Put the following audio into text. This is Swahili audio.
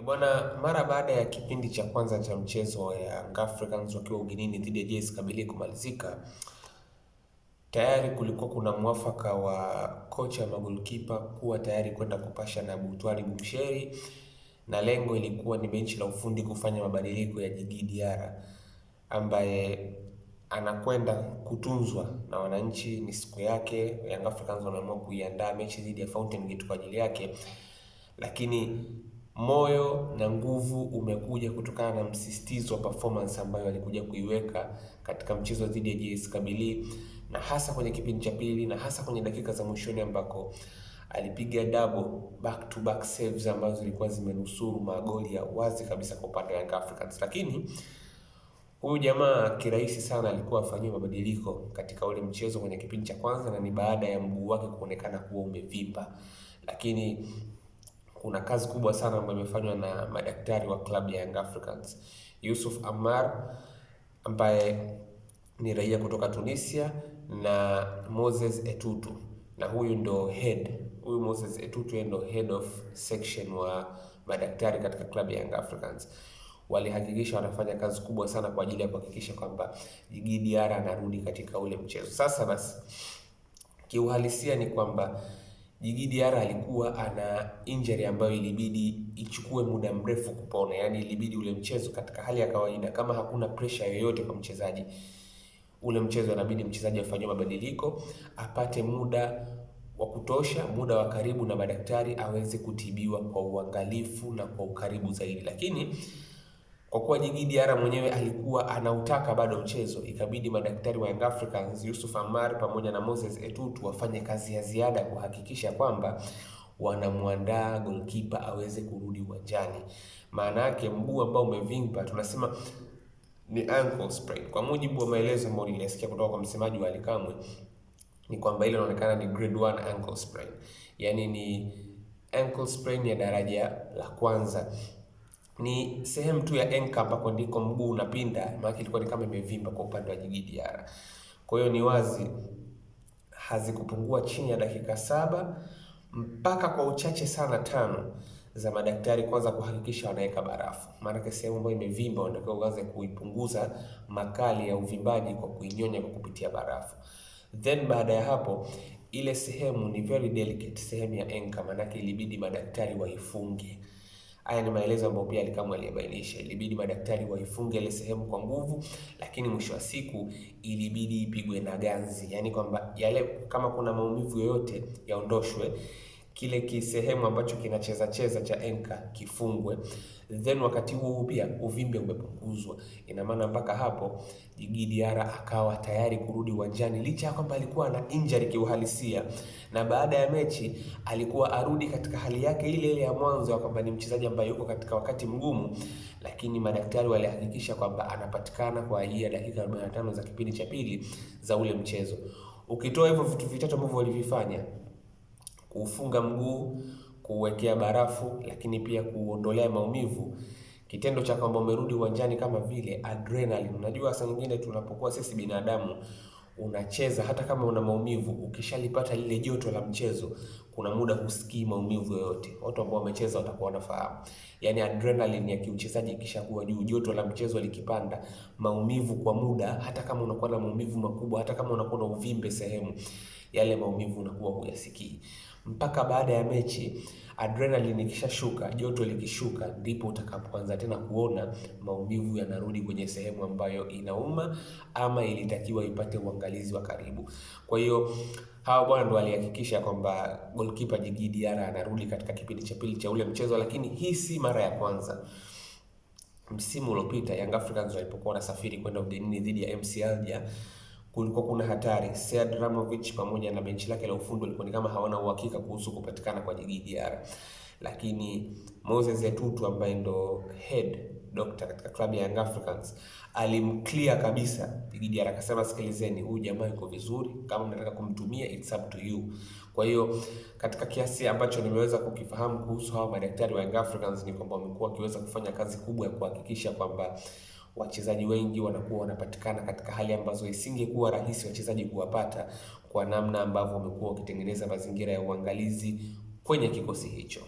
Bwana, mara baada ya kipindi cha kwanza cha mchezo wa Young Africans wakiwa ugenini dhidi ya JS Kabylie kumalizika, tayari kulikuwa kuna mwafaka wa kocha na goalkeeper kuwa tayari kwenda kupasha na Butwali Bumsheri, na lengo ilikuwa ni benchi la ufundi kufanya mabadiliko ya Djigui Diarra ambaye anakwenda kutunzwa na wananchi. Ni siku yake, Young Africans wameamua kuiandaa mechi dhidi ya Fountain Gate kwa ajili yake, lakini moyo na nguvu umekuja kutokana na msisitizo wa performance ambayo alikuja kuiweka katika mchezo dhidi ya JS Kabylie, na hasa kwenye kipindi cha pili na hasa kwenye dakika za mwishoni ambako alipiga double back to back saves ambazo zilikuwa zimenusuru magoli ya wazi kabisa kwa upande wa Young Africans. Lakini huyu jamaa kirahisi sana alikuwa afanyia mabadiliko katika ule mchezo kwenye kipindi cha kwanza, na ni baada ya mguu wake kuonekana kuwa umevimba. Lakini kuna kazi kubwa sana ambayo imefanywa na madaktari wa klabu ya Young Africans. Yusuf Ammar ambaye ni raia kutoka Tunisia na Moses Etutu, na huyu Moses Etutu ndo head of section wa madaktari katika klabu ya Young Africans. Walihakikisha wanafanya kazi kubwa sana kwa ajili ya kuhakikisha kwamba Djigui Diarra anarudi katika ule mchezo. Sasa basi, kiuhalisia ni kwamba Djigui Diarra alikuwa ana injury ambayo ilibidi ichukue muda mrefu kupona. Yaani ilibidi ule mchezo katika hali ya kawaida, kama hakuna pressure yoyote kwa mchezaji, ule mchezo inabidi mchezaji afanywe mabadiliko, apate muda wa kutosha, muda wa karibu na madaktari, aweze kutibiwa kwa uangalifu na kwa ukaribu zaidi. Lakini kwa kuwa Djigui Diarra mwenyewe alikuwa anautaka bado mchezo, ikabidi madaktari wa Young Africans, Yusuf Ammar pamoja na Moses Etutu, wafanye kazi ya ziada kuhakikisha kwamba wanamwandaa goalkeeper aweze kurudi uwanjani. Maana yake mguu ambao umevimba tunasema ni ankle sprain. Kwa mujibu wa maelezo ambayo nilisikia kutoka kwa msemaji wa Ally Kamwe, ni kwamba ile inaonekana ni grade 1 ankle sprain. Yaani ni ankle sprain ya daraja la kwanza. Ni sehemu tu ya ankle ambako ndiko mguu unapinda, maana ilikuwa ni kama imevimba kwa upande wa Djigui Diarra. Kwa hiyo ni wazi hazikupungua chini ya dakika 7 mpaka kwa uchache sana 5 za madaktari kwanza kuhakikisha wanaweka barafu. Maana sehemu ambayo imevimba wanatakiwa uanze kuipunguza makali ya uvimbaji kwa kuinyonya kwa kupitia barafu. Then baada ya hapo, ile sehemu ni very delicate, sehemu ya ankle, maana ilibidi madaktari waifunge. Haya ni maelezo ambayo pia Ally Kamwe aliyabainisha. Ilibidi madaktari waifunge ile sehemu kwa nguvu, lakini mwisho wa siku ilibidi ipigwe na ganzi. Yaani kwamba yale kama kuna maumivu yoyote yaondoshwe, kile kisehemu ambacho kinacheza cha ankle kifungwe, then wakati huo pia uvimbe umepunguzwa. Ina maana mpaka hapo Djigui Diarra akawa tayari kurudi uwanjani, licha ya kwamba alikuwa na injury kiuhalisia, na baada ya mechi alikuwa arudi katika hali yake ile ile ya mwanzo, kwamba ni mchezaji ambaye yuko katika wakati mgumu, lakini madaktari walihakikisha kwamba anapatikana kwa ajili ya dakika 45 za kipindi cha pili za ule mchezo. Ukitoa hivyo vitu vitatu ambavyo walivifanya, kuufunga mguu, kuwekea barafu, lakini pia kuondolea maumivu, kitendo cha kwamba umerudi uwanjani kama vile adrenaline. Unajua saa nyingine tunapokuwa sisi binadamu unacheza hata kama una maumivu, ukishalipata lile joto la mchezo, kuna muda husikii maumivu yoyote. Watu ambao wamecheza watakuwa wanafahamu. Yaani adrenaline ya kiuchezaji ikishakuwa juu, joto la mchezo likipanda, maumivu kwa muda, hata kama unakuwa na maumivu makubwa, hata kama unakuwa na uvimbe sehemu, yale maumivu unakuwa huyasikii. Mpaka baada ya mechi adrenaline ikishashuka, joto likishuka, ndipo utakapoanza tena kuona maumivu yanarudi kwenye sehemu ambayo inauma ama ilitakiwa ipate uangalizi wa karibu. Kwa hiyo hawa bwana ndo walihakikisha kwamba goalkeeper Djigui Diarra anarudi katika kipindi cha pili cha ule mchezo. Lakini hii si mara ya kwanza. Msimu uliopita Young Africans walipokuwa wanasafiri kwenda ugenini dhidi ya MC Alger, kulikuwa kuna hatari. Sead Ramovic pamoja na benchi lake la ufundi walikuwa ni kama hawana uhakika kuhusu kupatikana kwa Djigui Diarra, lakini Moses Etutu ambaye ndo head doctor katika klabu ya Young Africans alimclear kabisa Djigui Diarra, akasema sikilizeni, huyu jamaa yuko vizuri, kama mnataka kumtumia it's up to you. Kwa hiyo katika kiasi ambacho nimeweza kukifahamu kuhusu hawa madaktari wa Young Africans ni kwamba wamekuwa wakiweza kufanya kazi kubwa ya kuhakikisha kwamba wachezaji wengi wanakuwa wanapatikana katika hali ambazo isingekuwa rahisi wachezaji kuwapata, kwa namna ambavyo wamekuwa wakitengeneza mazingira ya uangalizi kwenye kikosi hicho.